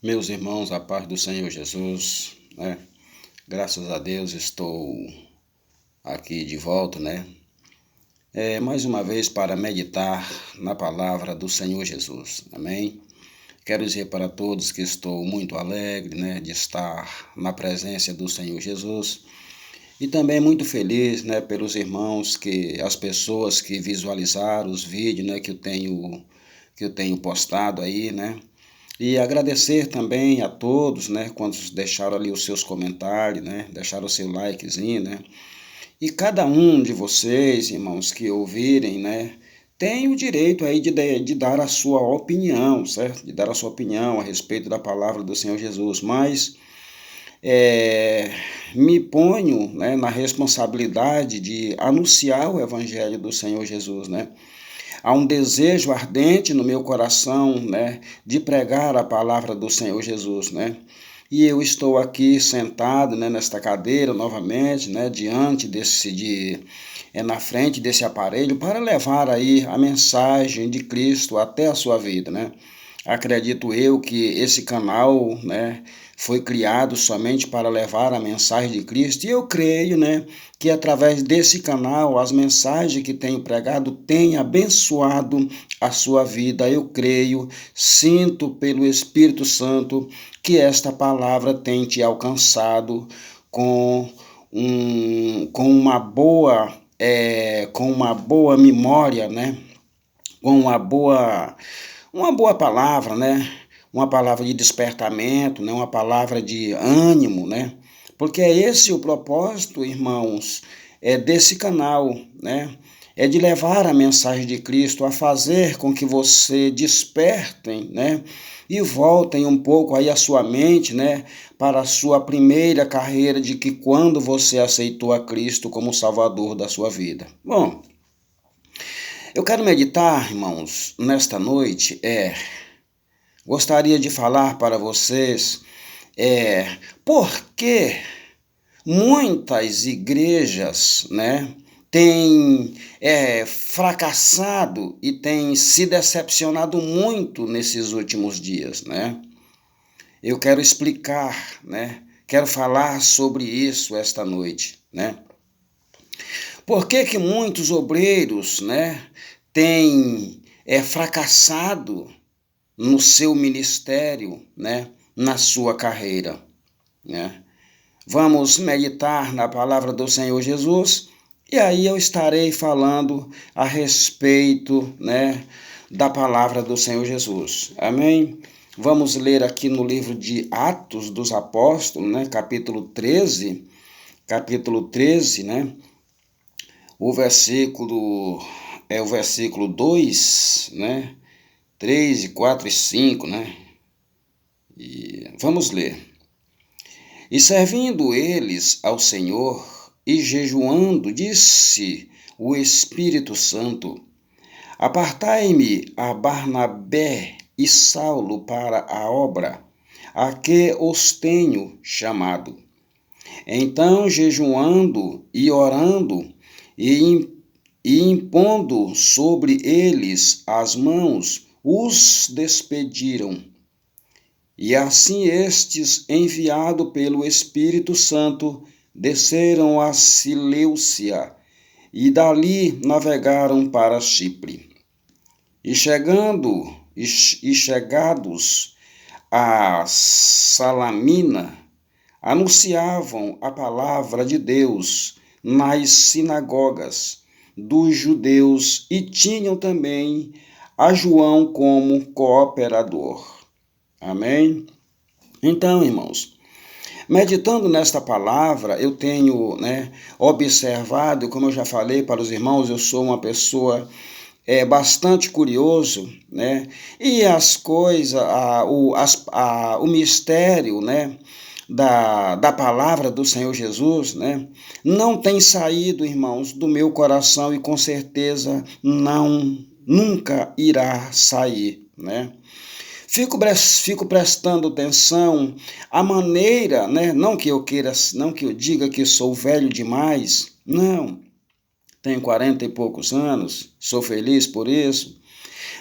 Meus irmãos, a paz do Senhor Jesus, né? Graças a Deus estou aqui de volta, né? Mais uma vez para meditar na palavra do Senhor Jesus, amém? Quero dizer para todos que estou muito alegre, né, de estar na presença do Senhor Jesus e também muito feliz, né, pelos irmãos as pessoas que visualizaram os vídeos, né, que eu tenho postado aí, né? E agradecer também a todos, né, quando deixaram ali os seus comentários, né, deixaram o seu likezinho, né. E cada um de vocês, irmãos, que ouvirem, né, tem o direito aí de dar a sua opinião, certo? De dar a sua opinião a respeito da palavra do Senhor Jesus, mas é, me ponho, né, na responsabilidade de anunciar o evangelho do Senhor Jesus, né. Há um desejo ardente no meu coração, né, de pregar a palavra do Senhor Jesus, né? E eu estou aqui sentado, né, nesta cadeira novamente, né, na frente desse aparelho para levar aí a mensagem de Cristo até a sua vida, né? Acredito eu que esse canal, né, foi criado somente para levar a mensagem de Cristo, e eu creio, né, que através desse canal as mensagens que tenho pregado têm abençoado a sua vida. Eu creio, sinto pelo Espírito Santo que esta palavra tem te alcançado com com uma boa memória, né? Com uma boa palavra, né? Uma palavra de despertamento, né? Uma palavra de ânimo, né? Porque é esse o propósito, irmãos, desse canal, né? É de levar a mensagem de Cristo, a fazer com que você despertem, né? E voltem um pouco aí a sua mente, né? Para a sua primeira carreira de que quando você aceitou a Cristo como Salvador da sua vida. Bom, eu quero meditar, irmãos, nesta noite, gostaria de falar para vocês, por que muitas igrejas, né, têm fracassado e têm se decepcionado muito nesses últimos dias, né? Eu quero explicar, né? Quero falar sobre isso esta noite, né? Por que que muitos obreiros, né, têm fracassado no seu ministério, né, na sua carreira, né? Vamos meditar na palavra do Senhor Jesus e aí eu estarei falando a respeito, né, da palavra do Senhor Jesus. Amém? Vamos ler aqui no livro de Atos dos Apóstolos, né, capítulo 13, né? O versículo 2, né? 3, 4 e 5, né? E vamos ler. E servindo eles ao Senhor e jejuando, disse o Espírito Santo: Apartai-me a Barnabé e Saulo para a obra a que os tenho chamado. Então, jejuando e orando e impondo sobre eles as mãos, os despediram. E assim estes, enviado pelo Espírito Santo, desceram a Seleucia e dali navegaram para Chipre. E chegados a Salamina, anunciavam a palavra de Deus nas sinagogas dos judeus e tinham também a João como cooperador. Amém? Então, irmãos, meditando nesta palavra, eu tenho, né, observado, como eu já falei para os irmãos, eu sou uma pessoa bastante curioso, né? E as coisas, o mistério, né, da palavra do Senhor Jesus, né, não tem saído, irmãos, do meu coração e com certeza nunca irá sair, né? Fico prestando atenção à maneira, né? Não que eu diga que sou velho demais, não. Tenho 40 e poucos anos, sou feliz por isso,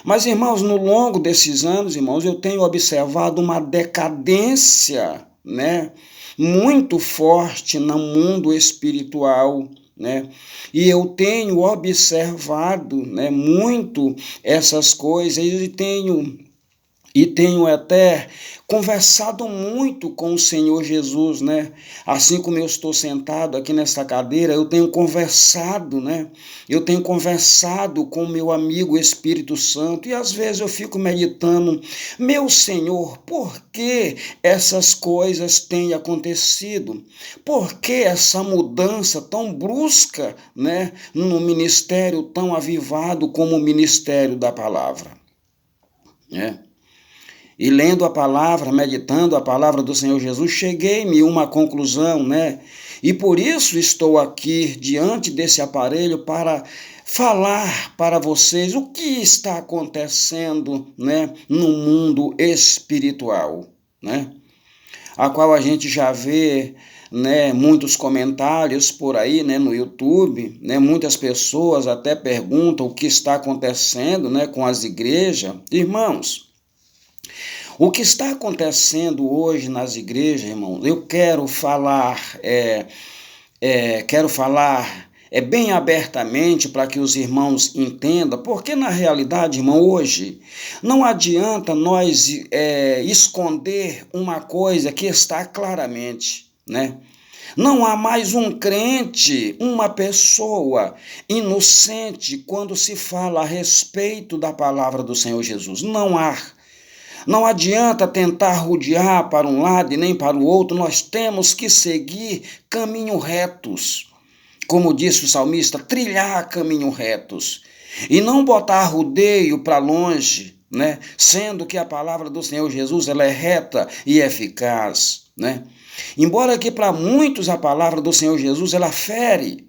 Mas, irmãos, no longo desses anos, irmãos, eu tenho observado uma decadência, né, muito forte no mundo espiritual, né? E eu tenho observado, né, muito essas coisas e tenho até conversado muito com o Senhor Jesus, né? Assim como eu estou sentado aqui nessa cadeira, eu tenho conversado, né? Eu tenho conversado com o meu amigo Espírito Santo e às vezes eu fico meditando, meu Senhor, por que essas coisas têm acontecido? Por que essa mudança tão brusca, né, no ministério tão avivado como o ministério da palavra, né? E lendo a palavra, meditando a palavra do Senhor Jesus, cheguei-me a uma conclusão, né? E por isso estou aqui diante desse aparelho para falar para vocês o que está acontecendo, né, no mundo espiritual, né? A qual a gente já vê, né, muitos comentários por aí, né, no YouTube, né, muitas pessoas até perguntam o que está acontecendo, né, com as igrejas. Irmãos, o que está acontecendo hoje nas igrejas, irmãos, eu quero falar, bem abertamente para que os irmãos entendam, porque na realidade, irmão, hoje não adianta nós esconder uma coisa que está claramente, né? Não há mais um crente, uma pessoa inocente quando se fala a respeito da palavra do Senhor Jesus. Não há. Não adianta tentar rodear para um lado e nem para o outro, nós temos que seguir caminhos retos. Como disse o salmista, trilhar caminhos retos. E não botar rodeio para longe, né? Sendo que a palavra do Senhor Jesus ela é reta e eficaz, né? Embora que para muitos a palavra do Senhor Jesus ela fere,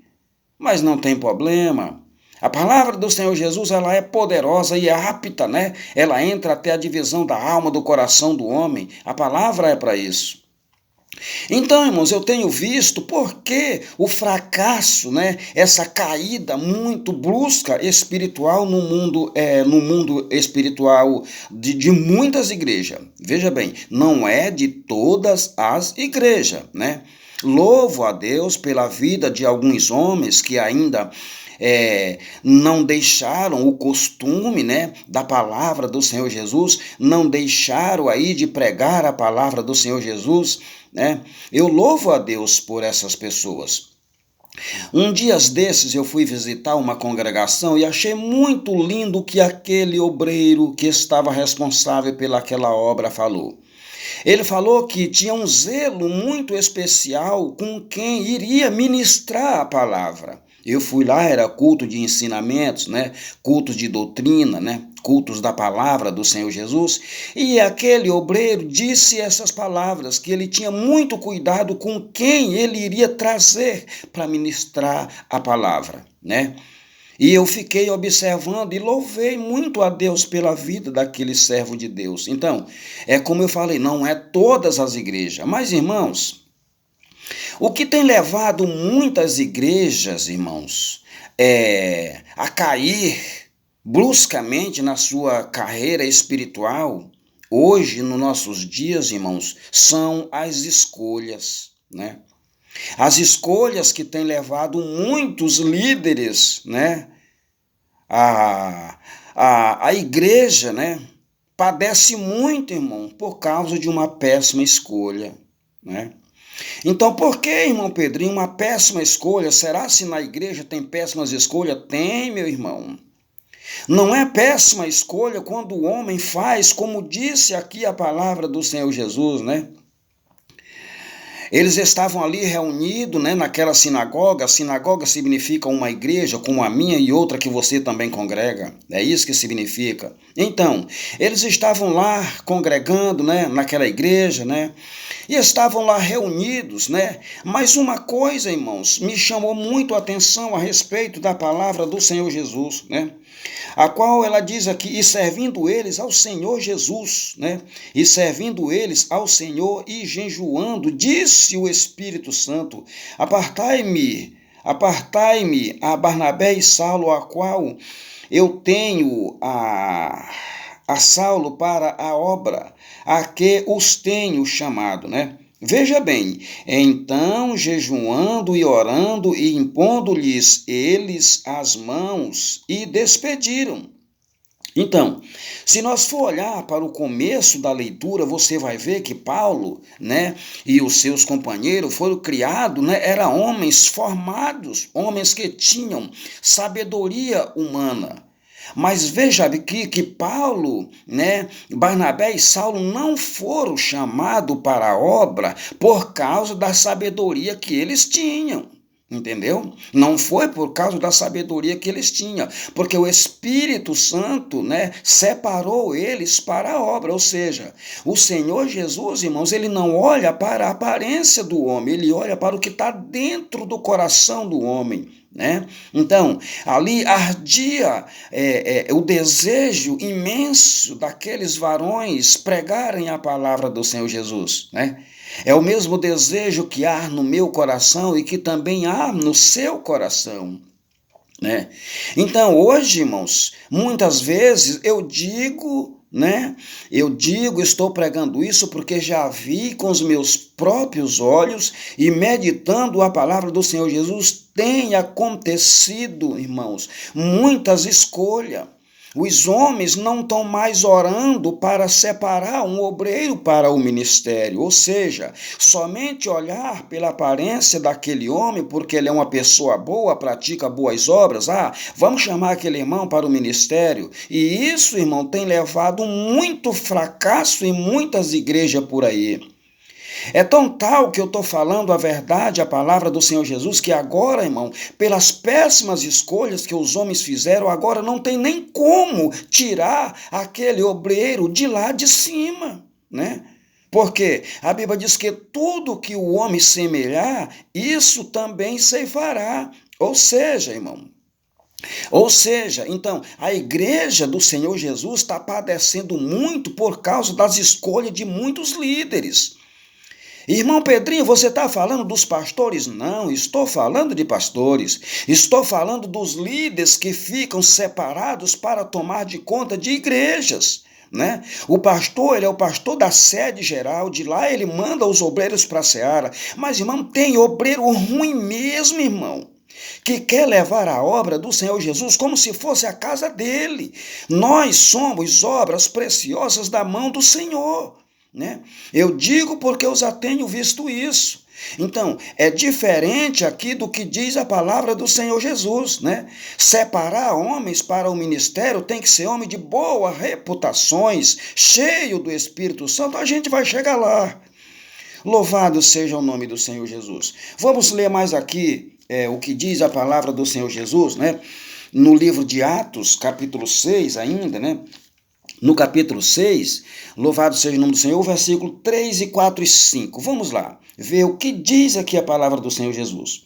mas não tem problema. A palavra do Senhor Jesus, ela é poderosa e é apta, né? Ela entra até a divisão da alma, do coração do homem. A palavra é para isso. Então, irmãos, eu tenho visto por que o fracasso, né? Essa caída muito brusca espiritual no mundo espiritual de muitas igrejas. Veja bem, não é de todas as igrejas, né? Louvo a Deus pela vida de alguns homens que ainda não deixaram o costume, né, da palavra do Senhor Jesus, não deixaram aí de pregar a palavra do Senhor Jesus, né? Eu louvo a Deus por essas pessoas. Um dia desses eu fui visitar uma congregação e achei muito lindo o que aquele obreiro que estava responsável pelaquela obra falou. Ele falou que tinha um zelo muito especial com quem iria ministrar a palavra. Eu fui lá, era culto de ensinamentos, né? Cultos de doutrina, né? Cultos da palavra do Senhor Jesus. E aquele obreiro disse essas palavras, que ele tinha muito cuidado com quem ele iria trazer para ministrar a palavra, né? E eu fiquei observando e louvei muito a Deus pela vida daquele servo de Deus. Então, é como eu falei, não é todas as igrejas. Mas, irmãos, o que tem levado muitas igrejas, irmãos, a cair bruscamente na sua carreira espiritual, hoje, nos nossos dias, irmãos, são as escolhas, né? As escolhas que têm levado muitos líderes, né? A igreja, né? Padece muito, irmão, por causa de uma péssima escolha, né? Então, por que, irmão Pedrinho, uma péssima escolha? Será se na igreja tem péssimas escolhas? Tem, meu irmão. Não é péssima escolha quando o homem faz, como disse aqui a palavra do Senhor Jesus, né? Eles estavam ali reunidos, né, naquela sinagoga. A sinagoga significa uma igreja como a minha e outra que você também congrega. É isso que significa. Então, eles estavam lá congregando, né, naquela igreja, né, e estavam lá reunidos, né. Mas uma coisa, irmãos, me chamou muito a atenção a respeito da palavra do Senhor Jesus, né, a qual ela diz aqui, e servindo eles ao Senhor Jesus, né, e servindo eles ao Senhor e jejuando, disse o Espírito Santo, Apartai-me a Barnabé e Saulo, a qual eu tenho a Saulo para a obra, a que os tenho chamado, né? Veja bem, então, jejuando e orando e impondo-lhes eles as mãos, e despediram. Então, se nós for olhar para o começo da leitura, você vai ver que Paulo, né, e os seus companheiros foram criados, né, eram homens formados, homens que tinham sabedoria humana. Mas veja aqui que Paulo, né, Barnabé e Saulo não foram chamados para a obra por causa da sabedoria que eles tinham. Entendeu? Não foi por causa da sabedoria que eles tinham, porque o Espírito Santo, né, separou eles para a obra. Ou seja, o Senhor Jesus, irmãos, ele não olha para a aparência do homem, ele olha para o que está dentro do coração do homem. Né? Então, ali ardia o desejo imenso daqueles varões pregarem a palavra do Senhor Jesus. Né? É o mesmo desejo que há no meu coração e que também há no seu coração. Né? Então, hoje, irmãos, muitas vezes eu digo, né? Estou pregando isso porque já vi com os meus próprios olhos e meditando a palavra do Senhor Jesus, tem acontecido, irmãos, muitas escolhas. Os homens não estão mais orando para separar um obreiro para o ministério, ou seja, somente olhar pela aparência daquele homem, porque ele é uma pessoa boa, pratica boas obras, vamos chamar aquele irmão para o ministério. E isso, irmão, tem levado muito fracasso em muitas igrejas por aí. É tão tal que eu estou falando a verdade, a palavra do Senhor Jesus, que agora, irmão, pelas péssimas escolhas que os homens fizeram, agora não tem nem como tirar aquele obreiro de lá de cima, né? Porque a Bíblia diz que tudo que o homem semelhar, isso também ceifará. Ou seja, irmão, então, a igreja do Senhor Jesus está padecendo muito por causa das escolhas de muitos líderes. Irmão Pedrinho, você está falando dos pastores? Não, estou falando de pastores. Estou falando dos líderes que ficam separados para tomar de conta de igrejas. Né? O pastor, ele é o pastor da sede geral, de lá ele manda os obreiros para a seara. Mas, irmão, tem obreiro ruim mesmo, irmão, que quer levar a obra do Senhor Jesus como se fosse a casa dele. Nós somos obras preciosas da mão do Senhor. Né? Eu digo porque eu já tenho visto isso. Então, é diferente aqui do que diz a palavra do Senhor Jesus, né? Separar homens para o ministério tem que ser homem de boas reputações, cheio do Espírito Santo, a gente vai chegar lá. Louvado seja o nome do Senhor Jesus. Vamos ler mais aqui o que diz a palavra do Senhor Jesus, né? No livro de Atos, capítulo 6 ainda, né? No capítulo 6, louvado seja o nome do Senhor, versículo 3, 4 e 5. Vamos lá, ver o que diz aqui a palavra do Senhor Jesus.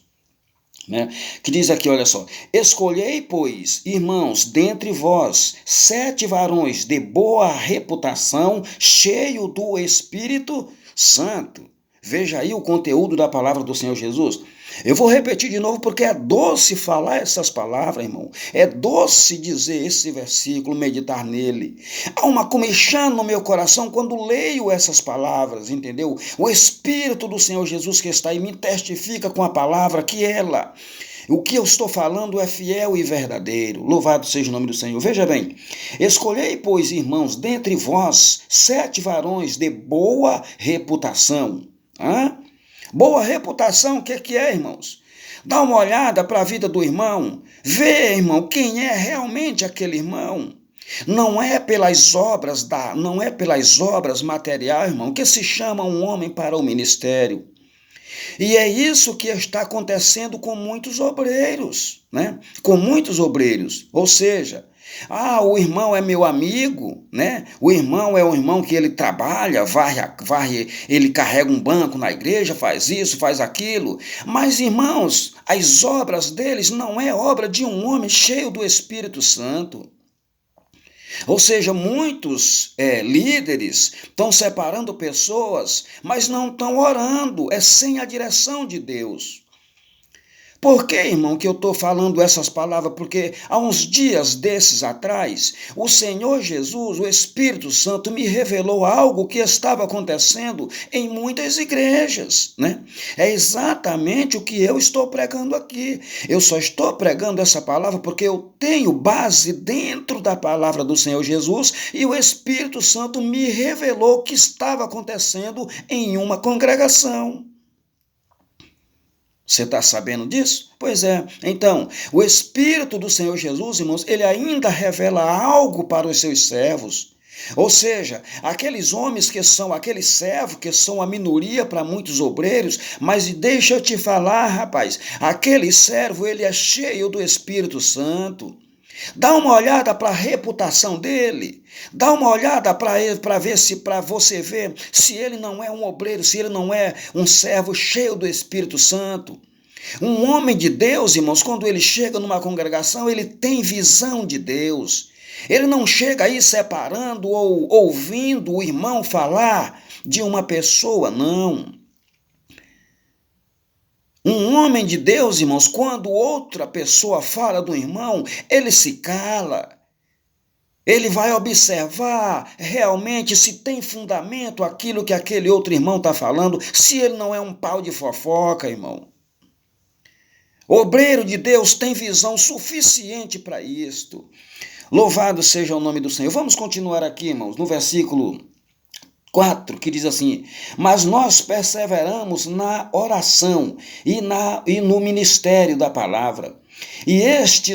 Né? Que diz aqui, olha só: escolhei, pois, irmãos, dentre vós, 7 varões de boa reputação, cheio do Espírito Santo. Veja aí o conteúdo da palavra do Senhor Jesus. Eu vou repetir de novo porque é doce falar essas palavras, irmão. É doce dizer esse versículo, meditar nele. Há uma comichão no meu coração quando leio essas palavras, entendeu? O Espírito do Senhor Jesus que está aí me testifica com a palavra que o que eu estou falando é fiel e verdadeiro. Louvado seja o nome do Senhor. Veja bem, escolhei, pois, irmãos, dentre vós, 7 varões de boa reputação. Boa reputação, o que é, irmãos? Dá uma olhada para a vida do irmão. Vê, irmão, quem é realmente aquele irmão. Não é pelas obras materiais, irmão, que se chama um homem para o ministério. E é isso que está acontecendo com muitos obreiros, né? Com muitos obreiros. Ou seja, o irmão é meu amigo, né? O irmão é um irmão que ele trabalha, varre, ele carrega um banco na igreja, faz isso, faz aquilo. Mas, irmãos, as obras deles não é obra de um homem cheio do Espírito Santo. Ou seja, muitos líderes estão separando pessoas, mas não estão orando, é sem a direção de Deus. Por que, irmão, que eu estou falando essas palavras? Porque há uns dias desses atrás, o Senhor Jesus, o Espírito Santo, me revelou algo que estava acontecendo em muitas igrejas, né? É exatamente o que eu estou pregando aqui. Eu só estou pregando essa palavra porque eu tenho base dentro da palavra do Senhor Jesus e o Espírito Santo me revelou o que estava acontecendo em uma congregação. Você está sabendo disso? Pois é. Então, o Espírito do Senhor Jesus, irmãos, ele ainda revela algo para os seus servos. Ou seja, aqueles homens que são aqueles servos, que são a minoria para muitos obreiros, mas deixa eu te falar, rapaz, aquele servo, ele é cheio do Espírito Santo. Dá uma olhada para a reputação dele. Dá uma olhada para ele, para você ver se ele não é um obreiro, se ele não é um servo cheio do Espírito Santo. Um homem de Deus, irmãos, quando ele chega numa congregação, ele tem visão de Deus. Ele não chega aí separando ou ouvindo o irmão falar de uma pessoa, não. Um homem de Deus, irmãos, quando outra pessoa fala do irmão, ele se cala. Ele vai observar realmente se tem fundamento aquilo que aquele outro irmão está falando, se ele não é um pau de fofoca, irmão. O obreiro de Deus tem visão suficiente para isto. Louvado seja o nome do Senhor. Vamos continuar aqui, irmãos, no versículo 4, que diz assim: mas nós perseveramos na oração e no ministério da palavra. E este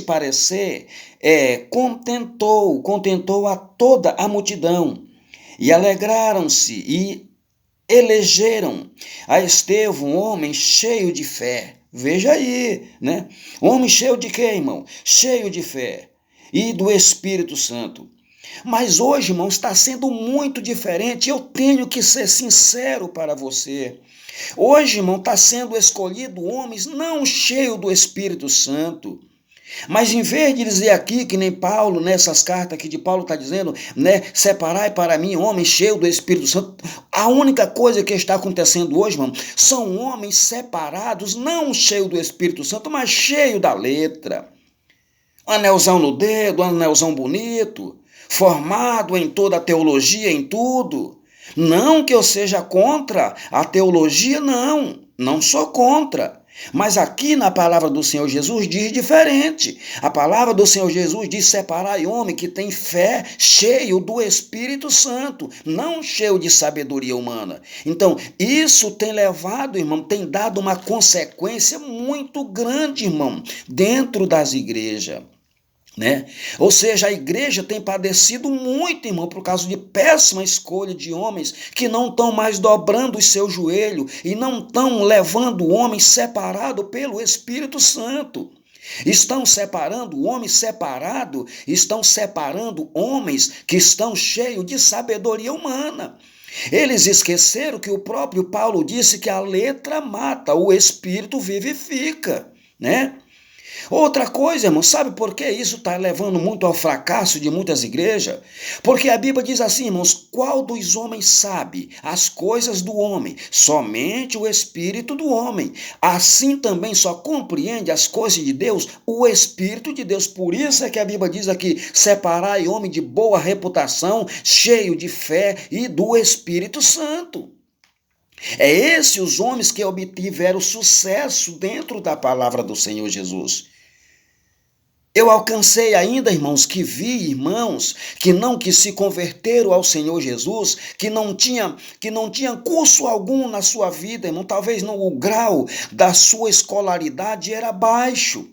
parecer contentou a toda a multidão, e alegraram-se e elegeram a Estevão, um homem cheio de fé. Veja aí, né? Homem cheio de quê, irmão? Cheio de fé e do Espírito Santo. Mas hoje, irmão, está sendo muito diferente. Eu tenho que ser sincero para você. Hoje, irmão, está sendo escolhido homens não cheios do Espírito Santo. Mas em vez de dizer aqui, que nem Paulo, nessas cartas aqui de Paulo está dizendo, né, separai para mim homens cheios do Espírito Santo, a única coisa que está acontecendo hoje, irmão, são homens separados, não cheios do Espírito Santo, mas cheios da letra. Anelzão no dedo, anelzão bonito, formado em toda a teologia, em tudo. Não que eu seja contra a teologia, não sou contra. Mas aqui na palavra do Senhor Jesus diz diferente. A palavra do Senhor Jesus diz: separai homem que tem fé, cheio do Espírito Santo, não cheio de sabedoria humana. Então, isso tem levado, irmão, tem dado uma consequência muito grande, irmão, dentro das igrejas. Né? Ou seja, a igreja tem padecido muito, irmão, por causa de péssima escolha de homens que não estão mais dobrando os seus joelhos e não estão levando o homem separado pelo Espírito Santo. Estão separando o homem separado, estão separando homens que estão cheios de sabedoria humana. Eles esqueceram que o próprio Paulo disse que a letra mata, o Espírito vivifica, né? Outra coisa, irmão, sabe por que isso está levando muito ao fracasso de muitas igrejas? Porque a Bíblia diz assim, irmãos: qual dos homens sabe as coisas do homem? Somente o Espírito do homem. Assim também só compreende as coisas de Deus o Espírito de Deus. Por isso é que a Bíblia diz aqui: separai homem de boa reputação, cheio de fé e do Espírito Santo. É esses os homens que obtiveram sucesso dentro da palavra do Senhor Jesus. Eu alcancei ainda, irmãos, que vi irmãos que se converteram ao Senhor Jesus, que não tinha curso algum na sua vida, irmão. Talvez o grau da sua escolaridade era baixo.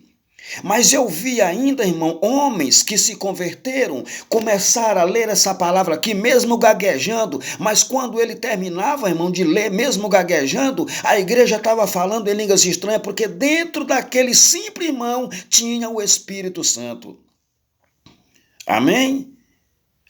Mas eu vi ainda, irmão, homens que se converteram, começaram a ler essa palavra aqui, mesmo gaguejando, mas quando ele terminava, irmão, de ler, mesmo gaguejando, a igreja estava falando em línguas estranhas, porque dentro daquele simples irmão tinha o Espírito Santo. Amém?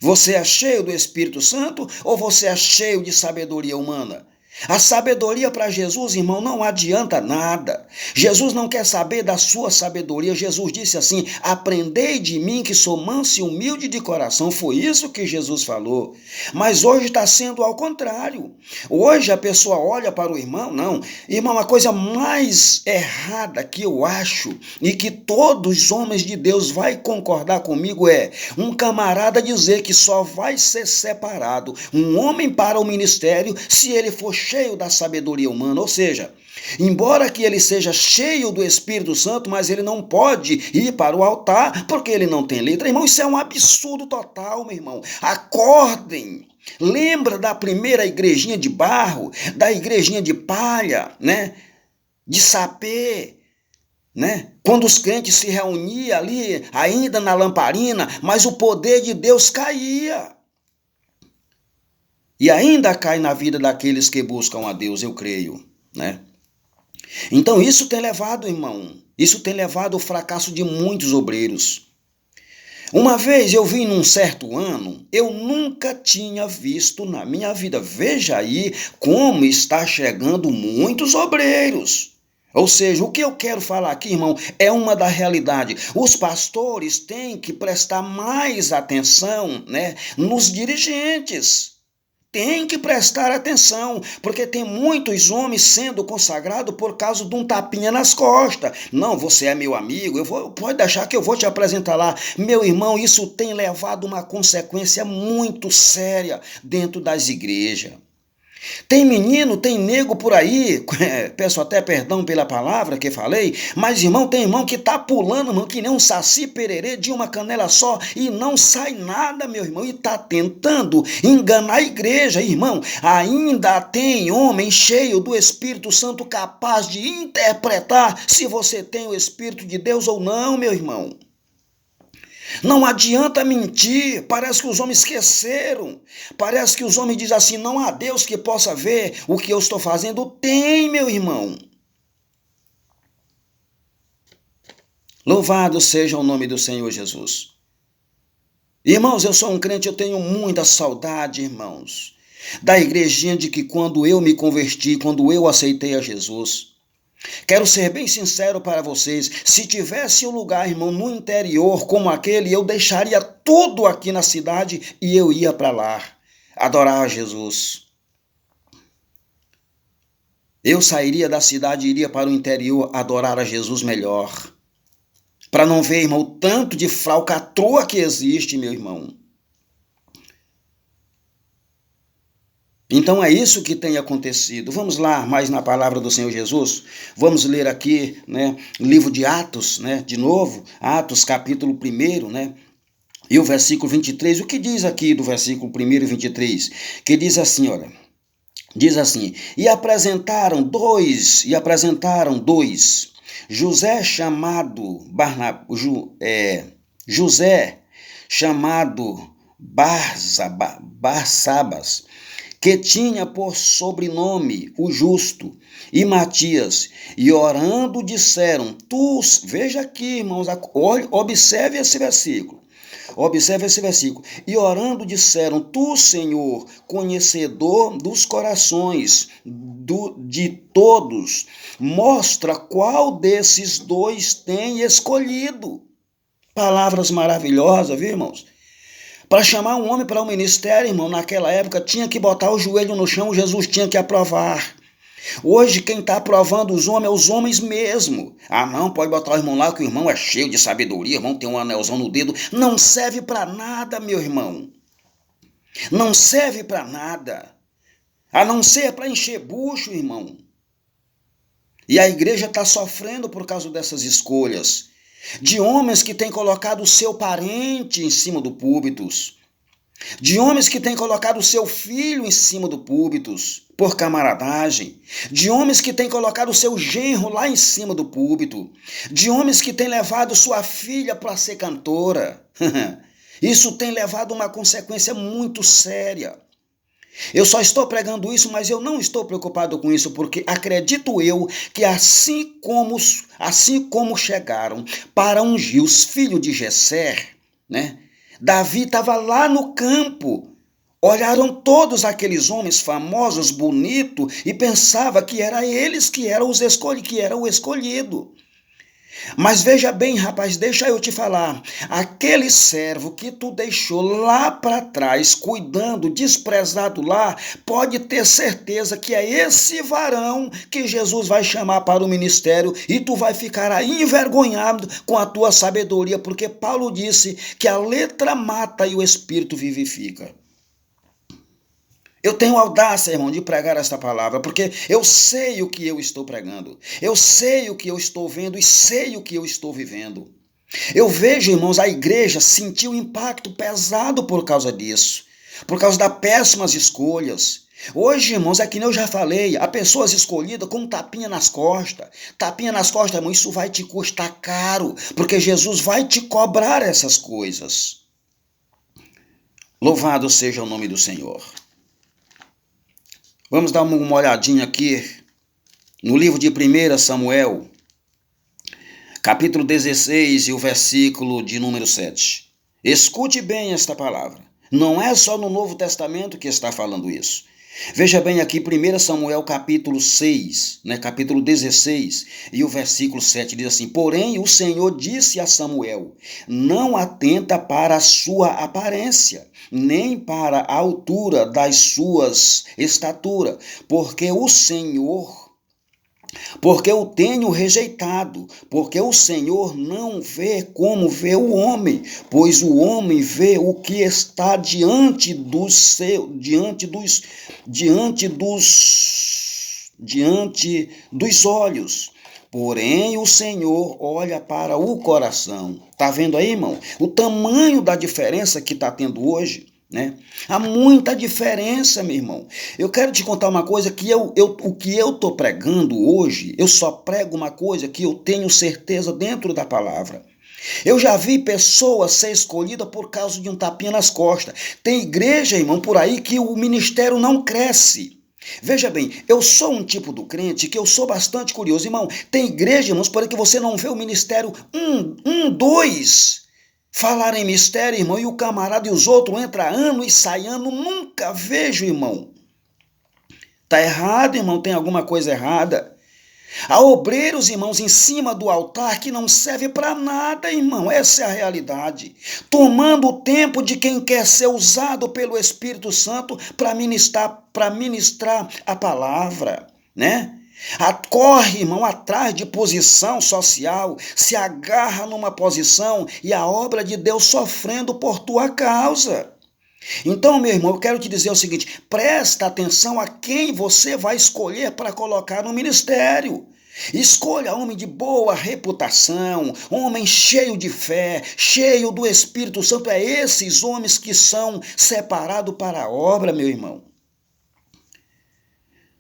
Você é cheio do Espírito Santo ou você é cheio de sabedoria humana? A sabedoria para Jesus, irmão, não adianta nada. Jesus não quer saber da sua sabedoria. Jesus disse assim: aprendei de mim que sou manso e humilde de coração. Foi isso que Jesus falou. Mas hoje está sendo ao contrário. Hoje a pessoa olha para o irmão, não. Irmão, a coisa mais errada que eu acho e que todos os homens de Deus vai concordar comigo é um camarada dizer que só vai ser separado um homem para o ministério se ele for cheio da sabedoria humana, ou seja, embora que ele seja cheio do Espírito Santo, mas ele não pode ir para o altar porque ele não tem letra. Irmão, isso é um absurdo total, meu irmão. Acordem. Lembra da primeira igrejinha de barro, da igrejinha de palha, né? De sapê, né? Quando os crentes se reuniam ali, ainda na lamparina, mas o poder de Deus caía. E ainda cai na vida daqueles que buscam a Deus, eu creio, né? Então isso tem levado, irmão, isso tem levado ao fracasso de muitos obreiros. Uma vez eu vi num certo ano, eu nunca tinha visto na minha vida. Veja aí como está chegando muitos obreiros. Ou seja, o que eu quero falar aqui, irmão, é uma da realidade. Os pastores têm que prestar mais atenção, né, nos dirigentes. Tem que prestar atenção, porque tem muitos homens sendo consagrados por causa de um tapinha nas costas. Não, você é meu amigo, pode deixar que eu vou te apresentar lá. Meu irmão, isso tem levado uma consequência muito séria dentro das igrejas. Tem menino, tem nego por aí, peço até perdão pela palavra que falei, mas irmão, tem irmão que tá pulando, irmão, que nem um saci pererê de uma canela só e não sai nada, meu irmão, e tá tentando enganar a igreja, irmão. Ainda tem homem cheio do Espírito Santo capaz de interpretar se você tem o Espírito de Deus ou não, meu irmão. Não adianta mentir, parece que os homens esqueceram, parece que os homens dizem assim, não há Deus que possa ver o que eu estou fazendo. Tem, meu irmão. Louvado seja o nome do Senhor Jesus. Irmãos, eu sou um crente, eu tenho muita saudade, irmãos, da igrejinha de que quando eu me converti, quando eu aceitei a Jesus. Quero ser bem sincero para vocês, se tivesse um lugar, irmão, no interior como aquele, eu deixaria tudo aqui na cidade e eu ia para lá, adorar a Jesus. Eu sairia da cidade e iria para o interior adorar a Jesus melhor. Para não ver, irmão, o tanto de falcatrua que existe, meu irmão. Então é isso que tem acontecido. Vamos lá, mais na palavra do Senhor Jesus. Vamos ler aqui, né, livro de Atos, né, de novo, Atos capítulo 1, né, e o versículo 23. O que diz aqui do versículo 1 e 23? Que diz assim, olha, diz assim, e apresentaram dois, José chamado Barsabas, que tinha por sobrenome o Justo, e Matias, e orando disseram, veja aqui, irmãos, observe esse versículo, e orando disseram, tu, Senhor, conhecedor dos corações de todos, mostra qual desses dois tem escolhido. Palavras maravilhosas, viu, irmãos? Para chamar um homem para o ministério, irmão, naquela época, tinha que botar o joelho no chão, Jesus tinha que aprovar. Hoje, quem está aprovando os homens é os homens mesmo. Ah, não, pode botar o irmão lá, que o irmão é cheio de sabedoria, o irmão tem um anelzão no dedo. Não serve para nada, meu irmão. Não serve para nada. A não ser para encher bucho, irmão. E a igreja está sofrendo por causa dessas escolhas. De homens que têm colocado o seu parente em cima do púlpito, de homens que têm colocado o seu filho em cima do púlpito, por camaradagem, de homens que têm colocado o seu genro lá em cima do púlpito, de homens que têm levado sua filha para ser cantora. Isso tem levado a uma consequência muito séria. Eu só estou pregando isso, mas eu não estou preocupado com isso, porque acredito eu que assim como chegaram para ungir os filhos de Jessé, né? Davi estava lá no campo, Olharam todos aqueles homens famosos, bonitos, e pensava que era eles que eram que era o escolhido. Mas veja bem, rapaz, deixa eu te falar. Aquele servo que tu deixou lá para trás, cuidando, desprezado lá, pode ter certeza que é esse varão que Jesus vai chamar para o ministério e tu vai ficar aí envergonhado com a tua sabedoria, porque Paulo disse que a letra mata e o espírito vivifica. Eu tenho audácia, irmão, de pregar esta palavra, porque eu sei o que eu estou pregando, eu sei o que eu estou vendo e sei o que eu estou vivendo. Eu vejo, irmãos, a igreja sentiu um impacto pesado por causa disso, por causa das péssimas escolhas. Hoje, irmãos, é que nem eu já falei, há pessoas escolhidas com um tapinha nas costas. Tapinha nas costas, irmão, isso vai te custar caro, porque Jesus vai te cobrar essas coisas. Louvado seja o nome do Senhor. Vamos dar uma olhadinha aqui no livro de 1 Samuel, capítulo 16 e o versículo de número 7. Escute bem esta palavra. Não é só no Novo Testamento que está falando isso. Veja bem aqui 1 Samuel capítulo 6, capítulo 16 e o versículo 7 diz assim: Porém o Senhor disse a Samuel, não atenta para a sua aparência, nem para a altura das suas estaturas, porque eu tenho rejeitado, porque o Senhor não vê como vê o homem, pois o homem vê o que está diante dos olhos. Porém, o Senhor olha para o coração. Tá vendo aí, irmão? O tamanho da diferença que está tendo hoje. Há muita diferença, meu irmão. Eu quero te contar uma coisa que o que eu estou pregando hoje, eu só prego uma coisa que eu tenho certeza dentro da palavra. Eu já vi pessoas ser escolhidas por causa de um tapinha nas costas. Tem igreja, irmão, por aí que o ministério não cresce. Veja bem, eu sou um tipo do crente que eu sou bastante curioso, irmão. Tem igreja, irmãos, por aí que você não vê o ministério dois falar em mistério, irmão, e o camarada e os outros entra ano e sai ano, nunca vejo, irmão. Tá errado, irmão, tem alguma coisa errada. Há obreiros, irmãos, em cima do altar que não serve para nada, irmão, essa é a realidade. Tomando o tempo de quem quer ser usado pelo Espírito Santo para ministrar a palavra, Corre, irmão, atrás de posição social, se agarra numa posição e a obra de Deus sofrendo por tua causa. Então, meu irmão, eu quero te dizer o seguinte, presta atenção a quem você vai escolher para colocar no ministério. Escolha homem de boa reputação, homem cheio de fé, cheio do Espírito Santo. É esses homens que são separados para a obra, meu irmão.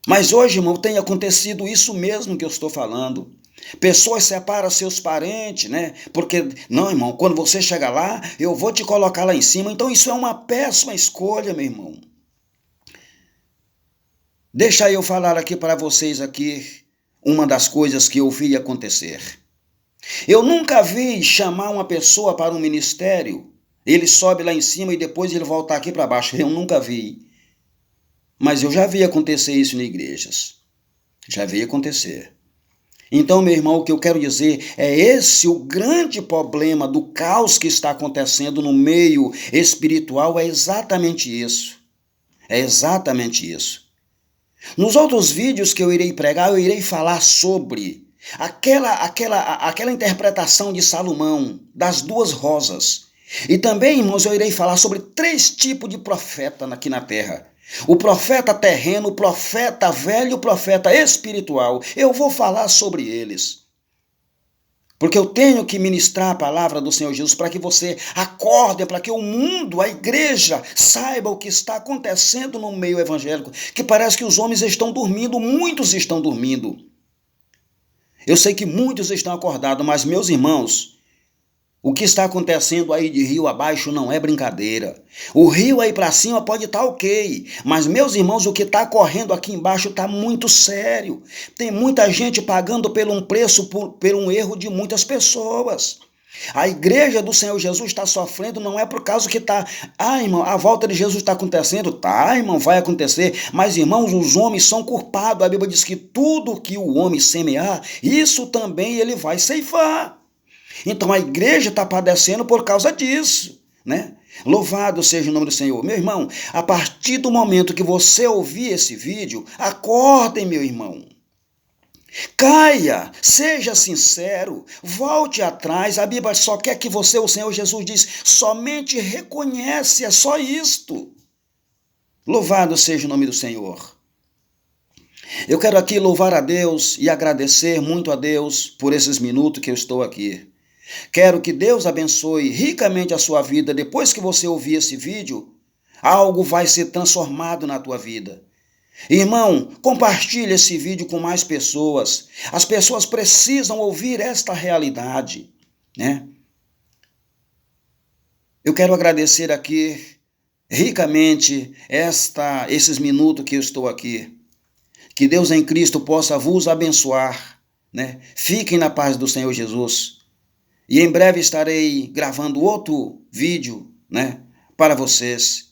Mas hoje, irmão, tem acontecido isso mesmo que eu estou falando. Pessoas separam seus parentes, Porque, não, irmão, quando você chega lá, eu vou te colocar lá em cima. Então isso é uma péssima escolha, meu irmão. Deixa eu falar aqui para vocês uma das coisas que eu vi acontecer. Eu nunca vi chamar uma pessoa para um ministério, ele sobe lá em cima e depois ele volta aqui para baixo. Eu nunca vi. Mas eu já vi acontecer isso em igrejas. Já vi acontecer. Então, meu irmão, o que eu quero dizer é esse o grande problema do caos que está acontecendo no meio espiritual, é exatamente isso. É exatamente isso. Nos outros vídeos que eu irei pregar, eu irei falar sobre aquela interpretação de Salomão, das duas rosas. E também, irmãos, eu irei falar sobre 3 tipos de profeta aqui na terra. O profeta terreno, o profeta velho e o profeta espiritual. Eu vou falar sobre eles. Porque eu tenho que ministrar a palavra do Senhor Jesus para que você acorde, para que o mundo, a igreja, saiba o que está acontecendo no meio evangélico. Que parece que os homens estão dormindo, muitos estão dormindo. Eu sei que muitos estão acordados, mas meus irmãos, o que está acontecendo aí de rio abaixo não é brincadeira. O rio aí para cima pode estar ok, mas meus irmãos, o que está correndo aqui embaixo está muito sério. Tem muita gente pagando por um preço, por um erro de muitas pessoas. A igreja do Senhor Jesus está sofrendo não é por causa que está... Ah, irmão, a volta de Jesus está acontecendo? Tá, irmão, vai acontecer. Mas, irmãos, os homens são culpados. A Bíblia diz que tudo que o homem semear, isso também ele vai ceifar. Então a igreja está padecendo por causa disso, né? Louvado seja o nome do Senhor. Meu irmão, a partir do momento que você ouvir esse vídeo, acordem, meu irmão. Caia, seja sincero, volte atrás. A Bíblia só quer que você, o Senhor Jesus diz, somente reconhece, é só isto. Louvado seja o nome do Senhor. Eu quero aqui louvar a Deus e agradecer muito a Deus por esses minutos que eu estou aqui. Quero que Deus abençoe ricamente a sua vida. Depois que você ouvir esse vídeo, algo vai ser transformado na tua vida. Irmão, compartilhe esse vídeo com mais pessoas. As pessoas precisam ouvir esta realidade, né? Eu quero agradecer aqui ricamente esses minutos que eu estou aqui. Que Deus em Cristo possa vos abençoar, né? Fiquem na paz do Senhor Jesus. E em breve estarei gravando outro vídeo, né, para vocês,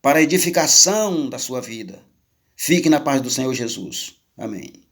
para a edificação da sua vida. Fique na paz do Senhor Jesus. Amém.